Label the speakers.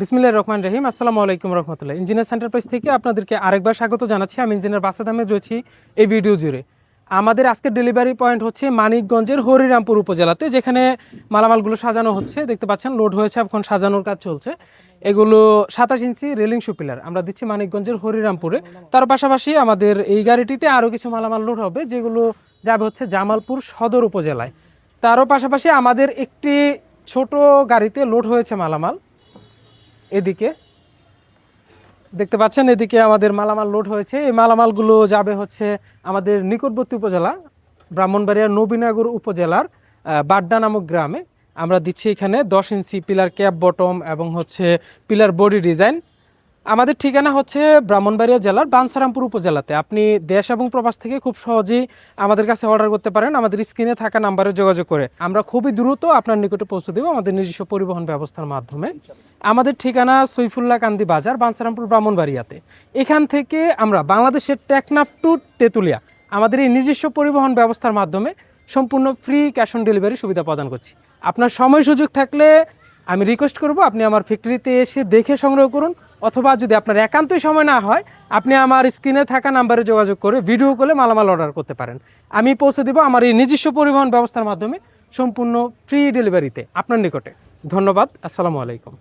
Speaker 1: বিসমিল্লাহির রহমানির রহিম। আসসালামু আলাইকুম রহমতুল্লাহ। ইঞ্জিনিয়ার্স এন্টারপ্রাইজ থেকে আপনাদেরকে আরেকবার স্বাগত জানাচ্ছি। আমি ইঞ্জিনিয়ার বাসাত আহমেদ রয়েছি এই ভিডিও জুড়ে। আমাদের আজকের ডেলিভারি পয়েন্ট হচ্ছে মানিকগঞ্জের হরিরামপুর উপজেলাতে, যেখানে মালামালগুলো সাজানো হচ্ছে। দেখতে পাচ্ছেন লোড হয়েছে, এখন সাজানোর কাজ চলছে। এগুলো 27 ইঞ্চি রেলিং শু পিলার আমরা দিচ্ছি মানিকগঞ্জের হরিরামপুরে। তার পাশাপাশি আমাদের এই গাড়িটিতে আরও কিছু মালামাল লোড হবে, যেগুলো যাবে হচ্ছে জামালপুর সদর উপজেলায়। তারও পাশাপাশি আমাদের একটি ছোট গাড়িতে লোড হয়েছে মালামাল। এদিকে দেখতে পাচ্ছেন, এদিকে আমাদের মালামাল লোড হয়েছে। এই মালামালগুলো যাবে হচ্ছে আমাদের নিকটবর্তী উপজেলা ব্রাহ্মণবাড়িয়ার নবীনগর উপজেলার বাড্ডা নামক গ্রামে। আমরা দিচ্ছি এখানে 10 ইঞ্চি পিলার ক্যাপ বটম এবং হচ্ছে পিলার বডি ডিজাইন। আমাদের ঠিকানা হচ্ছে ব্রাহ্মণবাড়িয়া জেলার বাঞ্ছারামপুর উপজেলাতে। আপনি দেশ এবং প্রবাস থেকে খুব সহজেই আমাদের কাছে অর্ডার করতে পারেন আমাদের স্ক্রিনে থাকা নাম্বারে যোগাযোগ করে। আমরা খুবই দ্রুত আপনার নিকটে পৌঁছে দেব আমাদের নিজস্ব পরিবহন ব্যবস্থার মাধ্যমে। আমাদের ঠিকানা সৈফুল্লাহ কান্দি বাজার, বাঞ্ছারামপুর, ব্রাহ্মণবাড়িয়াতে। এখান থেকে আমরা বাংলাদেশের টেকনাফ টু তেঁতুলিয়া আমাদের এই নিজস্ব পরিবহন ব্যবস্থার মাধ্যমে সম্পূর্ণ ফ্রি ক্যাশ অন ডেলিভারি সুবিধা প্রদান করছি। আপনার সময় সুযোগ থাকলে আমি রিকোয়েস্ট করব আপনি আমার ফ্যাক্টরিতে এসে দেখে সংগ্রহ করুন, অথবা যদি আপনার একান্তই সময় না হয় আপনি আমার স্ক্রিনে থাকা নাম্বারে যোগাযোগ করে ভিডিও কলে মালামাল অর্ডার করতে পারেন। আমি পৌঁছে দেব আমার এই নিজস্ব পরিবহন ব্যবস্থার মাধ্যমে সম্পূর্ণ ফ্রি ডেলিভারিতে আপনার নিকটে। ধন্যবাদ। আসসালামু আলাইকুম।